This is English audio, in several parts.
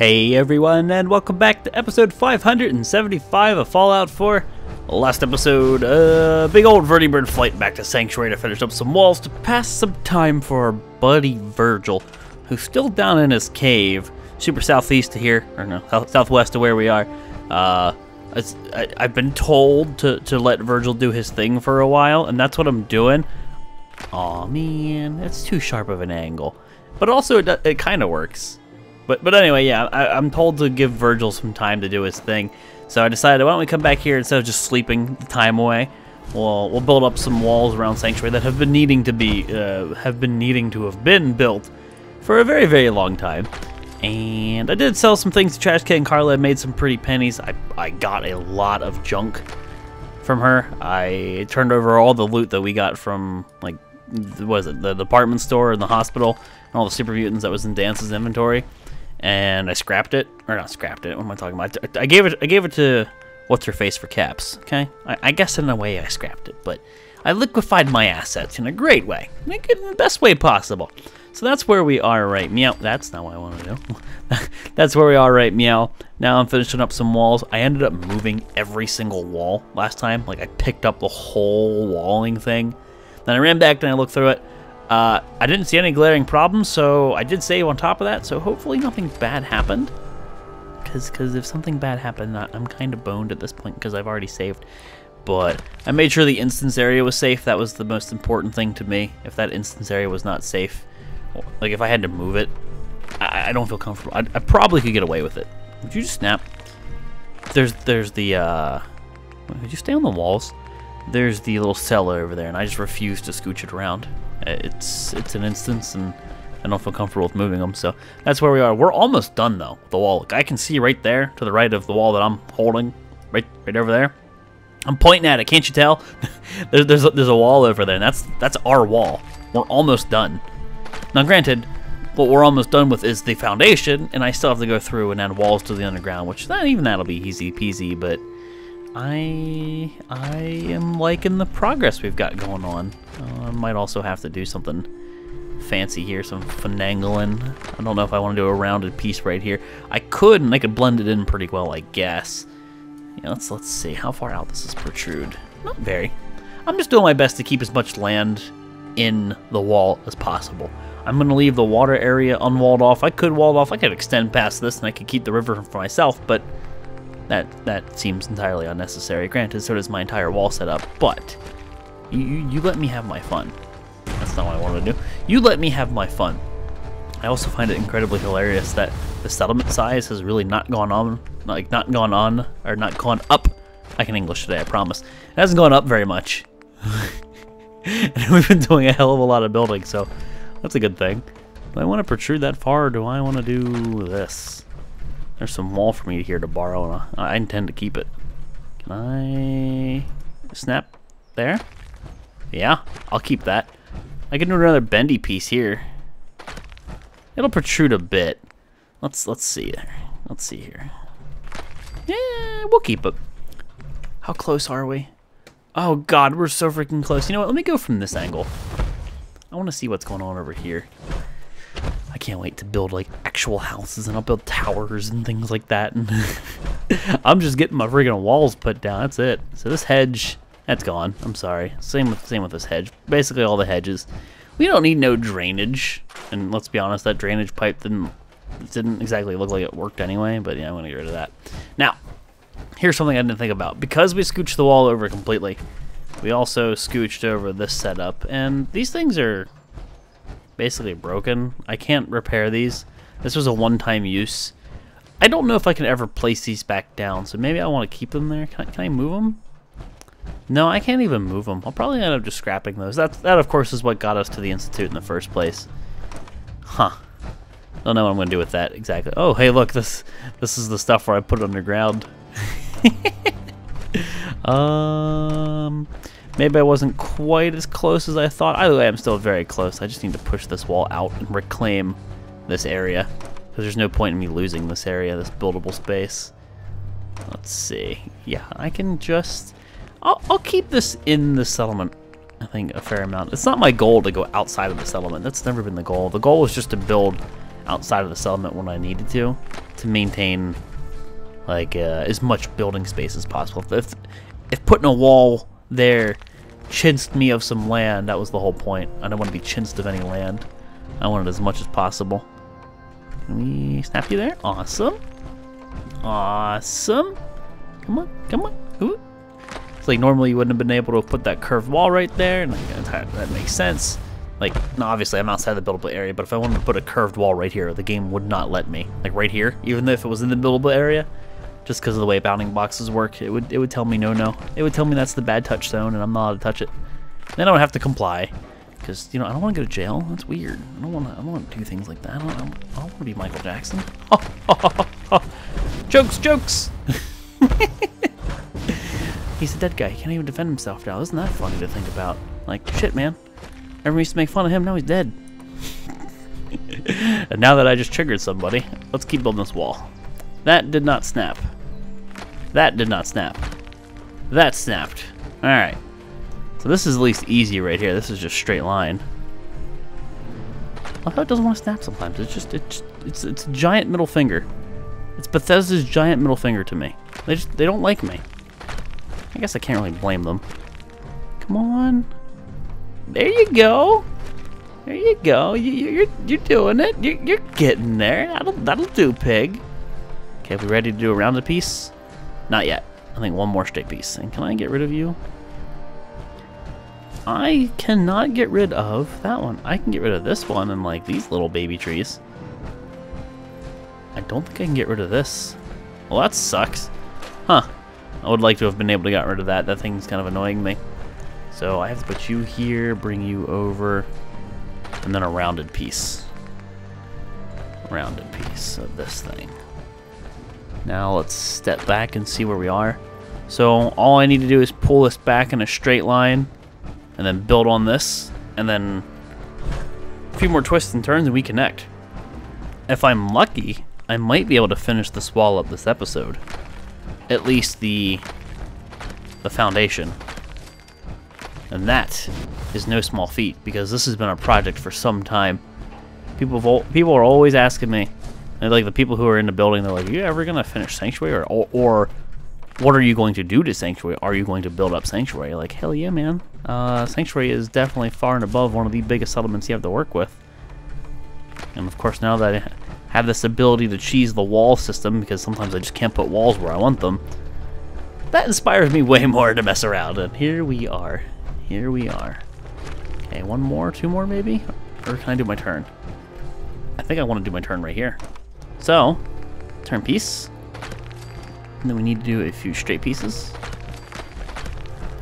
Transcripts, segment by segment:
Hey everyone, and welcome back to episode 575 of Fallout 4. Last episode, big old vertibird flight back to Sanctuary to finish up some walls to pass some time for our buddy Virgil, who's still down in his cave, super southeast of here, or no, southwest of where we are. I've been told to let Virgil do his thing for a while, and that's what I'm doing. Aw man, that's too sharp of an angle. But also, it kind of works. But anyway, yeah, I'm told to give Virgil some time to do his thing. So I decided, why don't we come back here instead of just sleeping the time away? We'll build up some walls around Sanctuary that have been needing to have been built for a very, very long time. And I did sell some things to Trash Can Carla. I made some pretty pennies. I got a lot of junk from her. I turned over all the loot that we got from, like, what is it, the department store and the hospital, and all the super mutants that was in Dance's inventory. And I scrapped it, or not scrapped it. What am I talking about? I gave it to what's her face for Caps. Okay, I guess in a way I scrapped it, but I liquefied my assets in a great way, in the best way possible. So that's where we are right meow. That's not what I want to do. That's where we are right meow. Now I'm finishing up some walls. I ended up moving every single wall last time. Like I picked up the whole walling thing. Then I ran back and I looked through it. I didn't see any glaring problems, so I did save on top of that, so hopefully nothing bad happened. Because if something bad happened, I'm kind of boned at this point because I've already saved. But I made sure the instance area was safe. That was the most important thing to me. If that instance area was not safe, like if I had to move it, I don't feel comfortable. I probably could get away with it. Would you just snap? There's the, would you stay on the walls? There's the little cellar over there, and I just refuse to scooch it around. It's an instance, and I don't feel comfortable with moving them, so that's where we are. We're almost done, though, with the wall. Look, I can see right there, to the right of the wall that I'm holding, right over there. I'm pointing at it, can't you tell? there's a wall over there, and that's our wall. We're almost done. Now, granted, what we're almost done with is the foundation, and I still have to go through and add walls to the underground, which even that'll be easy peasy, but I am liking the progress we've got going on. I might also have to do something fancy here, some finagling. I don't know if I want to do a rounded piece right here. I could, and I could blend it in pretty well, I guess. Yeah, let's see how far out this is protrude. Not very. I'm just doing my best to keep as much land in the wall as possible. I'm going to leave the water area unwalled off. I could wall it off. I could extend past this, and I could keep the river for myself, but that seems entirely unnecessary. Granted, so does my entire wall setup, but you let me have my fun. That's not what I want to do. You let me have my fun. I also find it incredibly hilarious that the settlement size has really not gone up. I can English today, I promise. It hasn't gone up very much. And we've been doing a hell of a lot of building, so that's a good thing. Do I want to protrude that far, or do I want to do this? There's some wall for me here to borrow, and I intend to keep it. Can I snap there? Yeah, I'll keep that. I can do another bendy piece here. It'll protrude a bit. Let's see there. Let's see here. Yeah, we'll keep it. How close are we? Oh God, we're so freaking close. You know what? Let me go from this angle. I want to see what's going on over here. I can't wait to build like actual houses, and I'll build towers and things like that. And I'm just getting my freaking walls put down. That's it. So this hedge, that's gone. I'm sorry. Same with this hedge. Basically all the hedges. We don't need no drainage. And let's be honest, that drainage pipe didn't exactly look like it worked anyway. But yeah, I'm gonna get rid of that. Now, here's something I didn't think about. Because we scooched the wall over completely, we also scooched over this setup, and these things are basically broken. I can't repair these. This was a one-time use. I don't know if I can ever place these back down, so maybe I want to keep them there. Can I move them? No, I can't even move them. I'll probably end up just scrapping those. That of course is what got us to the Institute in the first place. Huh. Don't know what I'm gonna do with that exactly. Oh, hey, look, this is the stuff where I put it underground. Maybe I wasn't quite as close as I thought. Either way, I'm still very close. I just need to push this wall out and reclaim this area, because there's no point in me losing this area, this buildable space. Let's see. Yeah, I can just... I'll keep this in the settlement, I think, a fair amount. It's not my goal to go outside of the settlement. That's never been the goal. The goal was just to build outside of the settlement when I needed to to maintain like as much building space as possible. If putting a wall there chinsed me of some land, that was the whole point. I don't want to be chinsed of any land. I want it as much as possible. Let me snap you there. Awesome. Awesome. Come on, come on. Ooh. It's like normally you wouldn't have been able to put that curved wall right there, and that makes sense. Like, no, obviously I'm outside the buildable area, but if I wanted to put a curved wall right here, the game would not let me. Like right here, even if it was in the buildable area, just because of the way bounding boxes work, it would tell me no. It would tell me that's the bad touch zone, and I'm not allowed to touch it. Then I would have to comply, because I don't want to go to jail. That's weird. I don't want to do things like that. I don't want to be Michael Jackson. Jokes, jokes. He's a dead guy. He can't even defend himself now. Isn't that funny to think about? Like, shit, man. Everyone used to make fun of him. Now he's dead. And now that I just triggered somebody, let's keep building this wall. That did not snap. That did not snap. That snapped. Alright. So this is at least easy right here. This is just straight line. I thought it doesn't want to snap sometimes. It's a giant middle finger. It's Bethesda's giant middle finger to me. They don't like me. I guess I can't really blame them. Come on. There you go. There you go. You're doing it. You're getting there. That'll do, pig. Okay, we ready to do a rounded piece? Not yet. I think one more straight piece. And can I get rid of you? I cannot get rid of that one. I can get rid of this one and like these little baby trees. I don't think I can get rid of this. Well, that sucks. Huh. I would like to have been able to get rid of that. That thing's kind of annoying me. So I have to put you here, bring you over, and then a rounded piece. Rounded piece of this thing. Now let's step back and see where we are. So all I need to do is pull this back in a straight line, and then build on this, and then a few more twists and turns and we connect. If I'm lucky, I might be able to finish this wall up this episode. At least the foundation. And that is no small feat, because this has been a project for some time. People are always asking me, and like the people who are in the building, they're like, "Are you ever gonna finish Sanctuary, or what are you going to do to Sanctuary? Are you going to build up Sanctuary?" Like, hell yeah, man. Sanctuary is definitely far and above one of the biggest settlements you have to work with. And of course, now that I have this ability to cheese the wall system, because sometimes I just can't put walls where I want them, that inspires me way more to mess around. And here we are. Here we are. Okay, one more, two more maybe? Or can I do my turn? I think I want to do my turn right here. So, turn piece. And then we need to do a few straight pieces.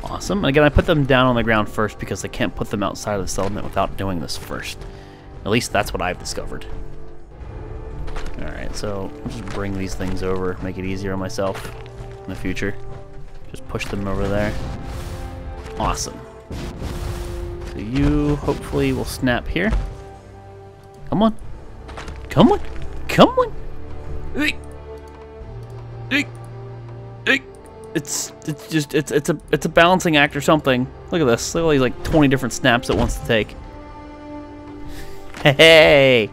Awesome. And again, I put them down on the ground first because I can't put them outside of the settlement without doing this first. At least that's what I've discovered. Alright, so I'll just bring these things over, make it easier on myself in the future. Just push them over there. Awesome. So you hopefully will snap here. Come on. Come on. Come on. It's a balancing act or something. Look at this. Look at these like 20 different snaps it wants to take. Hey,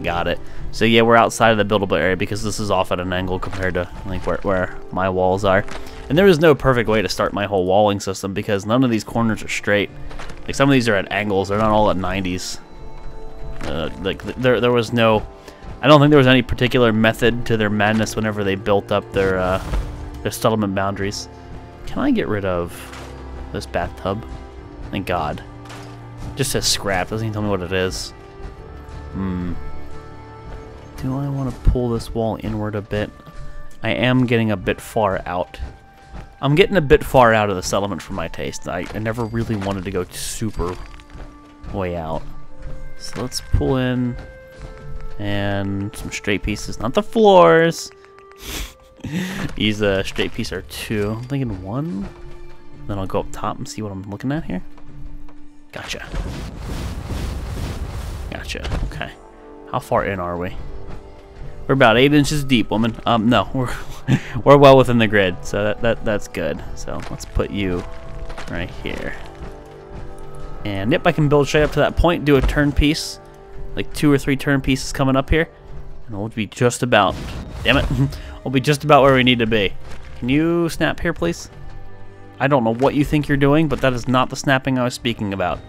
got it. So yeah, we're outside of the buildable area because this is off at an angle compared to like where my walls are. And there is no perfect way to start my whole walling system because none of these corners are straight. Like some of these are at angles. They're not all at 90s. Like there was no. I don't think there was any particular method to their madness whenever they built up their settlement boundaries. Can I get rid of this bathtub? Thank God. It just says scrap. Doesn't even tell me what it is. Do I want to pull this wall inward a bit? I am getting a bit far out. I'm getting a bit far out of the settlement for my taste. I never really wanted to go super way out. So let's pull in and some straight pieces, not the floors. Use a straight piece or two. I'm thinking one. Then I'll go up top and see what I'm looking at here. Gotcha. Gotcha. Okay. How far in are we? We're about 8 inches deep, woman. No, we're well within the grid, so that's good. So let's put you right here. And yep, I can build straight up to that point, do a turn piece, like 2 or 3 turn pieces coming up here, and we'll be just about Damn it. We'll be just about where we need to be. Can you snap here, please? I don't know what you think you're doing, but that is not the snapping I was speaking about.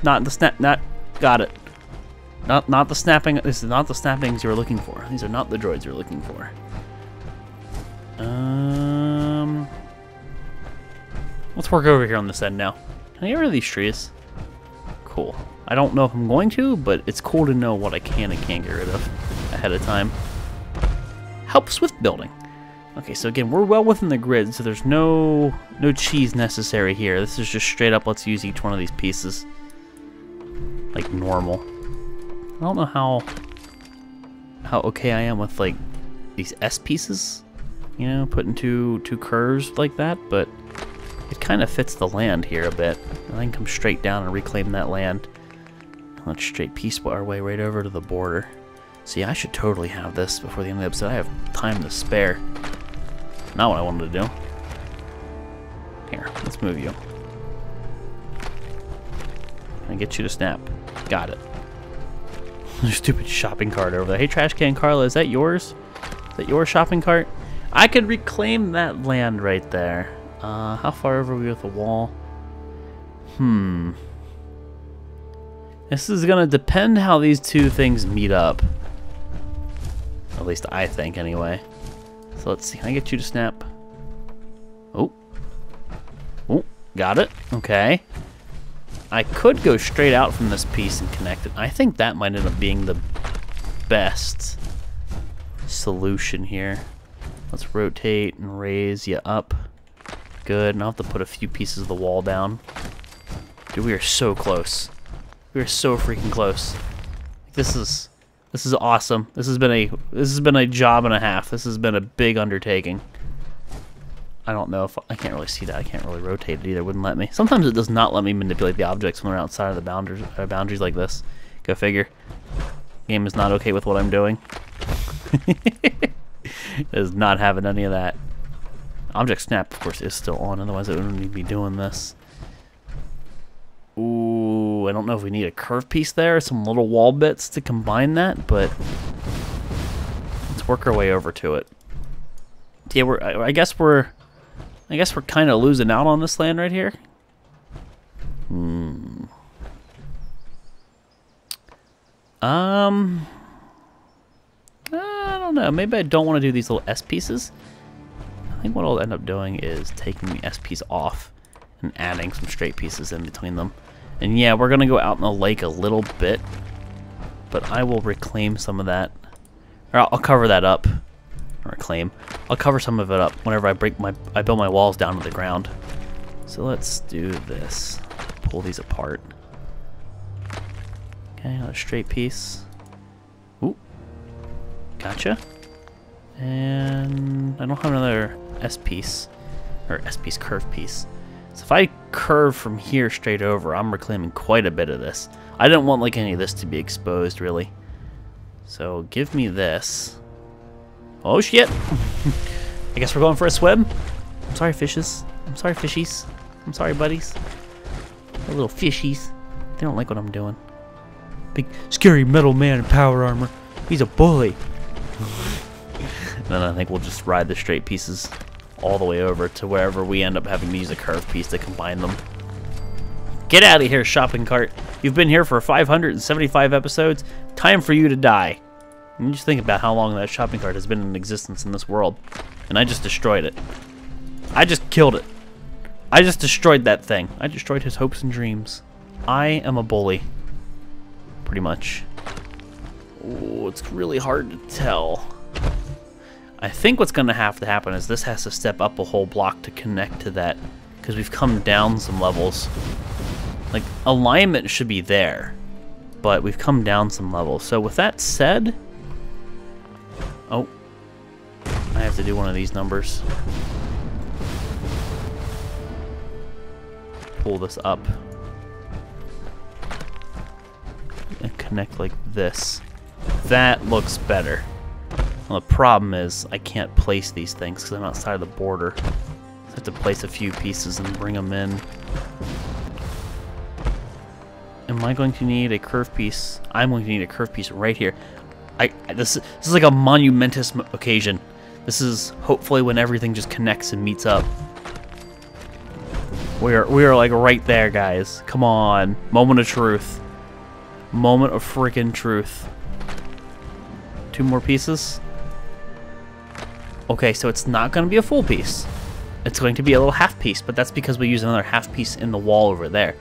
Not the snap. Not. Got it. Not the snapping. This is not the snappings you were looking for. These are not the droids you're looking for. Let's work over here on this end now. Can I get rid of these trees? Cool. I don't know if I'm going to, but it's cool to know what I can and can't get rid of ahead of time. Helps with building. Okay, so again, we're well within the grid, so there's no cheese necessary here. This is just straight up, let's use each one of these pieces like normal. I don't know how okay I am with like these S pieces, you know, putting two curves like that, but it kind of fits the land here a bit. I can come straight down and reclaim that land. Let's straight piece our way right over to the border. See, I should totally have this before the end of the episode. I have time to spare. Not what I wanted to do. Here, let's move you. Can I get you to snap? Got it. Stupid shopping cart over there. Hey, Trash Can Carla, is that yours? Is that your shopping cart? I could reclaim that land right there. How far over are we with the wall? This is gonna depend how these two things meet up. At least I think, anyway. So let's see. Can I get you to snap? Oh. Oh, got it. Okay. I could go straight out from this piece and connect it. I think that might end up being the best solution here. Let's rotate and raise you up. Good. And I'll have to put a few pieces of the wall down. Dude, we are so close. We are so freaking close. This is awesome. This has been a job and a half. This has been a big undertaking. I don't know if I can't really see that. I can't really rotate it either. It wouldn't let me. Sometimes it does not let me manipulate the objects when they're outside of the boundaries like this. Go figure. Game is not okay with what I'm doing. It is not having any of that. Object snap, of course, is still on. Otherwise, it wouldn't be doing this. Ooh, I don't know if we need a curve piece there, some little wall bits to combine that, but let's work our way over to it. Yeah, I guess we're kind of losing out on this land right here. I don't know. Maybe I don't want to do these little S pieces. I think what I'll end up doing is taking the S piece off and adding some straight pieces in between them. And yeah, we're gonna go out in the lake a little bit, but I will reclaim some of that, or I'll cover that up. Reclaim. I'll cover some of it up whenever I build my walls down to the ground. So let's do this. Pull these apart. Okay, another straight piece. Ooh, gotcha. And I don't have another S piece, or S piece curve piece. So if I curve from here straight over, I'm reclaiming quite a bit of this. I didn't want like any of this to be exposed, really. So give me this. Oh shit! I guess we're going for a swim. I'm sorry, fishes. I'm sorry, fishies. I'm sorry, buddies. The little fishies. They don't like what I'm doing. Big, scary metal man in power armor. He's a bully. Then I think we'll just ride the straight pieces all the way over to wherever we end up having to use a curved piece to combine them. Get out of here, shopping cart. You've been here for 575 episodes. Time for you to die. And just think about how long that shopping cart has been in existence in this world. And I just destroyed it. I just killed it. I just destroyed that thing. I destroyed his hopes and dreams. I am a bully. Pretty much. Ooh, it's really hard to tell. I think what's going to have to happen is this has to step up a whole block to connect to that, because we've come down some levels. Like, alignment should be there, but we've come down some levels. So with that said... Oh, I have to do one of these numbers. Pull this up. And connect like this. That looks better. Well, the problem is I can't place these things because I'm outside of the border. So I have to place a few pieces and bring them in. Am I going to need a curve piece? I'm going to need a curve piece right here. This is like a monumentous occasion. This is hopefully when everything just connects and meets up. We are like right there, guys. Come on, moment of truth. Moment of freaking truth. 2 more pieces. Okay, so it's not going to be a full piece. It's going to be a little half piece, but that's because we use another half piece in the wall over there.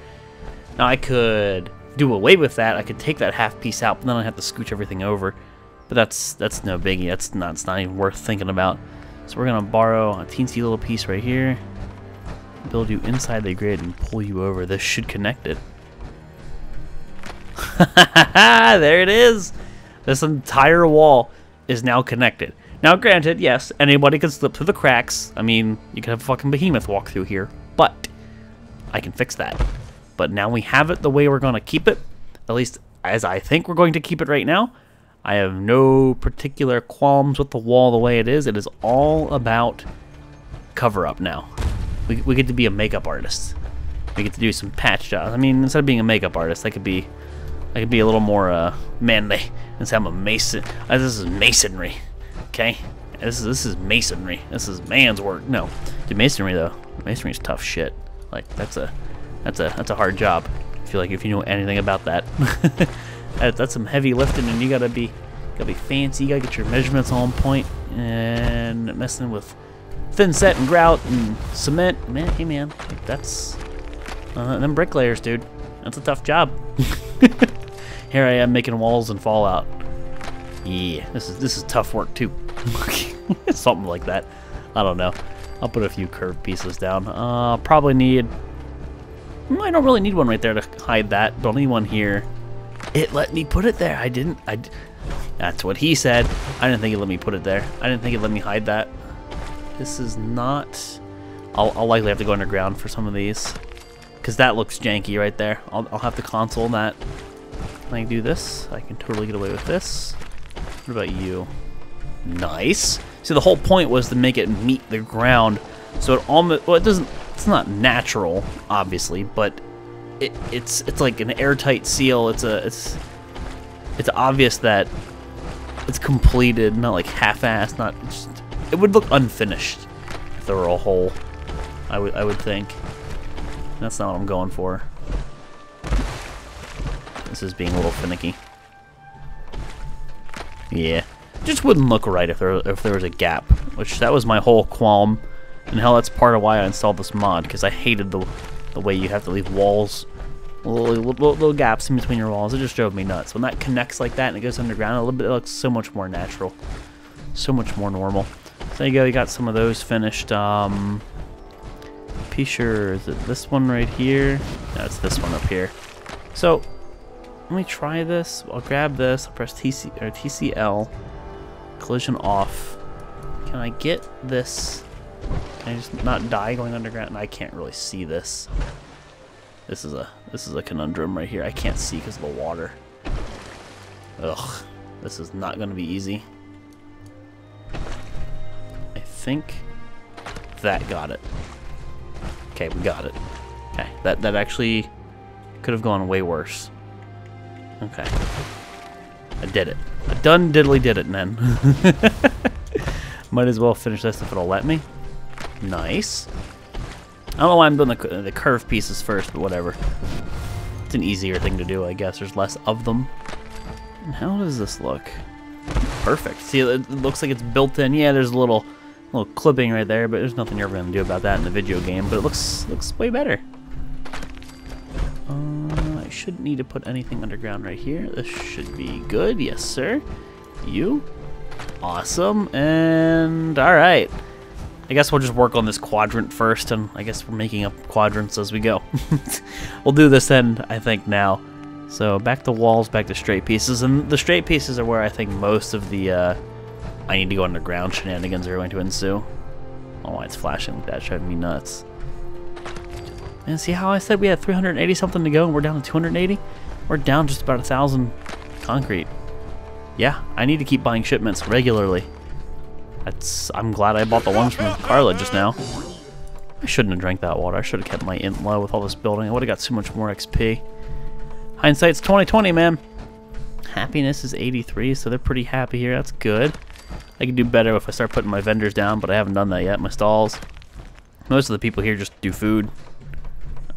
Now I could do away with that. I could take that half piece out, but then I have to scooch everything over. But that's no biggie. It's not even worth thinking about. So we're gonna borrow a teensy little piece right here, build you inside the grid, and pull you over. This should connect it. There it is. This entire wall is now connected. Now, granted, yes, anybody could slip through the cracks. I mean, you could have a fucking behemoth walk through here, but I can fix that. But now we have it the way we're gonna keep it, at least as I think we're going to keep it right now. I have no particular qualms with the wall the way it is. It is all about cover-up now. We get to be a makeup artist. We get to do some patch jobs. I mean, instead of being a makeup artist, I could be a little more manly and say I'm a mason. This is masonry, okay? This is masonry. This is man's work. No, dude, masonry though. Masonry is tough shit. Like that's a hard job. I feel like if you know anything about that. That's some heavy lifting, and you gotta be fancy. You gotta get your measurements on point, and messing with thin set and grout and cement. Man, hey man, that's them bricklayers, dude. That's a tough job. Here I am making walls in Fallout. Yeah, this is tough work too. Something like that. I don't know. I'll put a few curved pieces down. Probably need. I don't really need one right there to hide that, but I'll need one here. It let me put it there. I didn't. That's what he said. I didn't think it let me put it there. I didn't think it let me hide that. This is not. I'll likely have to go underground for some of these, because that looks janky right there. I'll have to console that. Can I do this? I can totally get away with this. What about you? Nice. See, the whole point was to make it meet the ground, so it almost. Well, it doesn't. It's not natural, obviously, but. It's like an airtight seal. It's obvious that it's completed, not like half-assed. Not just, it would look unfinished if there were a hole. I would think. That's not what I'm going for. This is being a little finicky. Yeah, just wouldn't look right if there was a gap. Which that was my whole qualm, and hell, that's part of why I installed this mod, because I hated the way you have to leave walls, little gaps in between your walls. It just drove me nuts. When that connects like that and it goes underground a little bit, it looks so much more natural, so much more normal. So there you go. You got some of those finished. Sure, is it this one right here? No, it's this one up here. So let me try this. I'll grab this. I'll press TCL. Collision off. Can I get this? Can I just not die going underground? I can't really see this. This is a conundrum right here. I can't see because of the water. Ugh, this is not going to be easy. I think that got it. Okay, we got it. Okay, that actually could have gone way worse. Okay, I did it. I done diddly did it, man. Might as well finish this if it'll let me. Nice. I don't know why I'm doing the curved pieces first, but whatever. It's an easier thing to do, I guess. There's less of them. And how does this look? Perfect. See, it looks like it's built in. Yeah, there's a little clipping right there, but there's nothing you're ever going to do about that in the video game. But it looks way better. I shouldn't need to put anything underground right here. This should be good. Yes, sir. You. Awesome. And all right. I guess we'll just work on this quadrant first, and I guess we're making up quadrants as we go. We'll do this end, I think, now. So back to walls, back to straight pieces, and the straight pieces are where I think most of the I need to go underground shenanigans are going to ensue. Oh, why it's flashing like that? It's driving me nuts. And see how I said we had 380 something to go, and we're down to 280? We're down just about 1,000 concrete. Yeah, I need to keep buying shipments regularly. I'm glad I bought the ones from Carla just now. I shouldn't have drank that water. I should have kept my int low with all this building. I would have got so much more XP. Hindsight's 20/20, man. happiness is 83, so they're pretty happy here. That's good. I can do better if I start putting my vendors down, but I haven't done that yet. My stalls. Most of the people here just do food.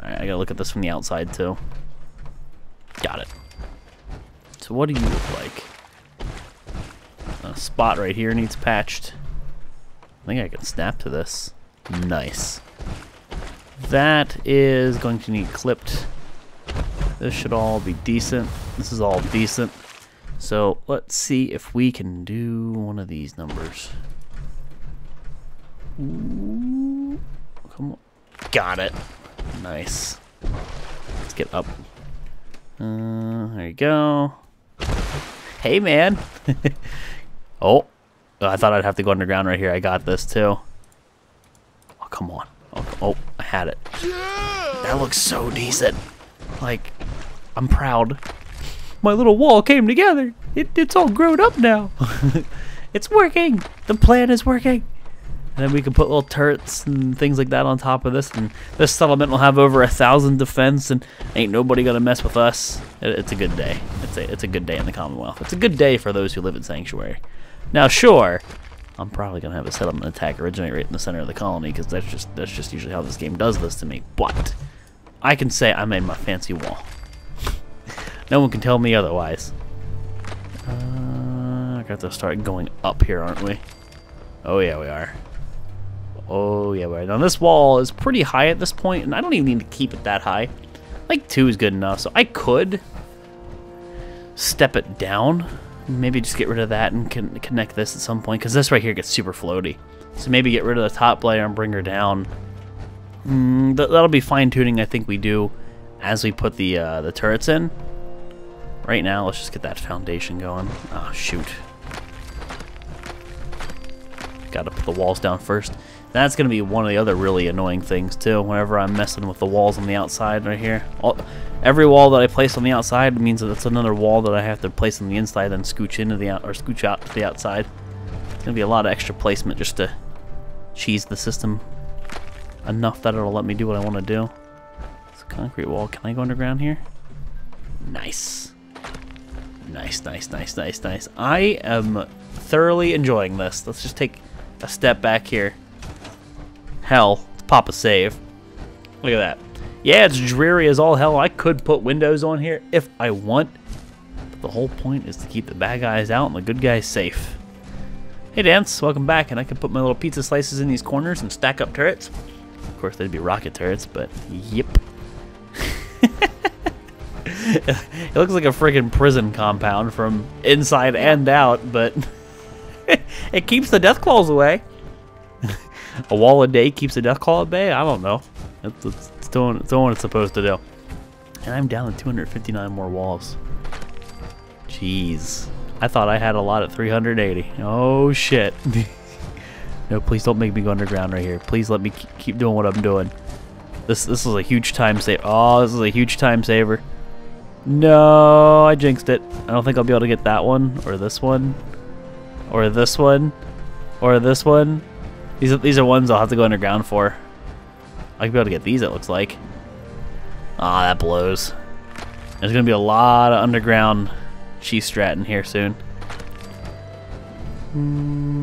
Alright, I gotta look at this from the outside too. Got it. So what do you look like? A spot right here needs patched. I think I can snap to this. Nice. That is going to need clipped. This should all be decent. This is all decent. So let's see if we can do one of these numbers. Ooh, come on. Got it. Nice. Let's get up. There you go. Hey, man. Oh, I thought I'd have to go underground right here. I got this too. Oh, come on. Oh, I had it. That looks so decent. Like, I'm proud. My little wall came together. It's all grown up now. It's working. The plan is working. And then we can put little turrets and things like that on top of this. And this settlement will have over 1,000 defense, and ain't nobody gonna mess with us. It's a good day. It's a good day in the Commonwealth. It's a good day for those who live in Sanctuary. Now, sure, I'm probably gonna have a settlement attack originate right in the center of the colony, because that's just usually how this game does this to me. But I can say I made my fancy wall. No one can tell me otherwise. I got to start going up here, aren't we? Oh yeah, we are. Oh yeah, we are. Now this wall is pretty high at this point, and I don't even need to keep it that high. Like 2 is good enough, so I could step it down. Maybe just get rid of that and connect this at some point, because this right here gets super floaty. So maybe get rid of the top layer and bring her down. That'll be fine-tuning, I think we do, as we put the turrets in. Right now, let's just get that foundation going. Oh, shoot. Gotta put the walls down first. That's gonna be one of the other really annoying things, too, whenever I'm messing with the walls on the outside right here. Every wall that I place on the outside means that it's another wall that I have to place on the inside and scooch into the or scooch out to the outside. It's gonna be a lot of extra placement just to cheese the system enough that it'll let me do what I want to do. It's a concrete wall. Can I go underground here? Nice. Nice, nice, nice, nice, nice. I am thoroughly enjoying this. Let's just take a step back here. Hell, let's pop a save. Look at that. Yeah, it's dreary as all hell. I could put windows on here if I want. But the whole point is to keep the bad guys out and the good guys safe. Hey, Dance. Welcome back. And I can put my little pizza slices in these corners and stack up turrets. Of course, they'd be rocket turrets, but yep. It looks like a friggin' prison compound from inside and out, but it keeps the death claws away. A wall a day keeps the death claw at bay? I don't know. It's doing what it's supposed to do. And I'm down to 259 more walls. Jeez. I thought I had a lot at 380. Oh, shit. No, please don't make me go underground right here. Please let me keep doing what I'm doing. This is a huge time saver. Oh, this is a huge time saver. No, I jinxed it. I don't think I'll be able to get that one, or this one, or this one, or this one. These are ones I'll have to go underground for. I could be able to get these, it looks like. Ah, that blows. There's gonna be a lot of underground cheese strat in here soon.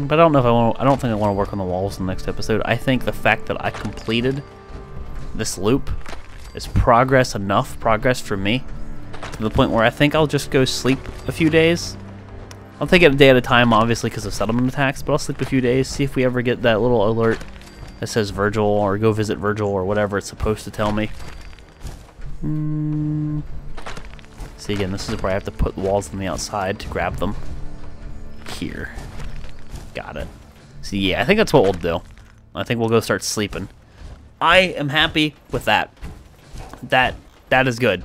But I don't know if I want. I don't think I want to work on the walls in the next episode. I think the fact that I completed this loop is progress for me, to the point where I think I'll just go sleep a few days. I'll take it a day at a time, obviously, because of settlement attacks, but I'll sleep a few days, see if we ever get that little alert that says Virgil, or go visit Virgil, or whatever it's supposed to tell me. See, again, this is where I have to put walls on the outside to grab them. Here. Got it. See, yeah, I think that's what we'll do. I think we'll go start sleeping. I am happy with that. That is good.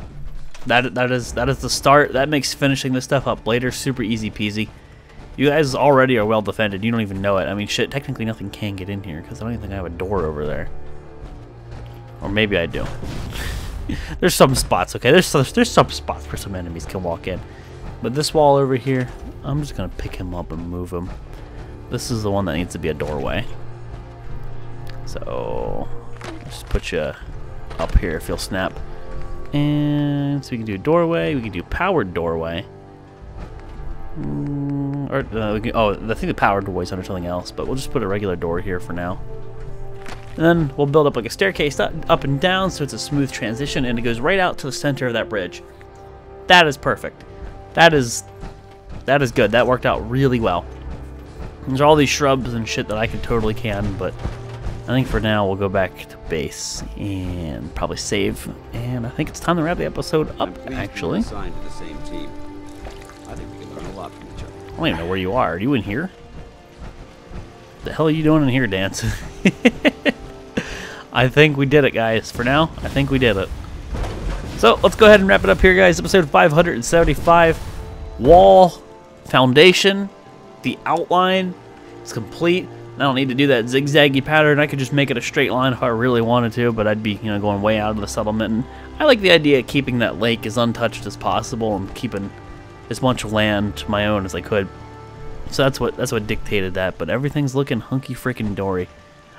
That is the start. That makes finishing this stuff up later super easy peasy. You guys already are well defended. You don't even know it. I mean, shit, technically nothing can get in here because I don't even think I have a door over there. Or maybe I do. There's some spots, okay? There's some spots where some enemies can walk in. But this wall over here, I'm just going to pick him up and move him. This is the one that needs to be a doorway. So, just put you up here if you'll snap. And so we can do doorway, we can do powered doorway. Oh, I think the power doorway's under something else, but we'll just put a regular door here for now. And then we'll build up like a staircase up and down so it's a smooth transition, and it goes right out to the center of that bridge. That is perfect. That is good. That worked out really well. There's all these shrubs and shit that I could totally can, but I think for now we'll go back to base and probably save. And I think it's time to wrap the episode up, actually. Assigned to the same team. I think we can learn a lot from each other. I don't even know where you are. Are you in here? The hell are you doing in here, Dance? I think we did it, guys. For now, I think we did it. So let's go ahead and wrap it up here, guys. Episode 575. Wall, foundation, the outline is complete. I don't need to do that zigzaggy pattern. I could just make it a straight line if I really wanted to, but I'd be, going way out of the settlement. And I like the idea of keeping that lake as untouched as possible and keeping as much land my own as I could. So that's what dictated that. But everything's looking hunky freaking dory.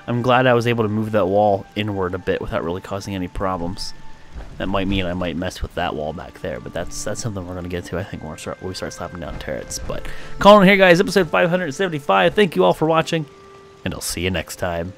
I'm glad I was able to move that wall inward a bit without really causing any problems. That might mean I might mess with that wall back there, but that's something we're going to get to, I think, when we start slapping down turrets. But calling it here, guys, episode 575. Thank you all for watching, and I'll see you next time.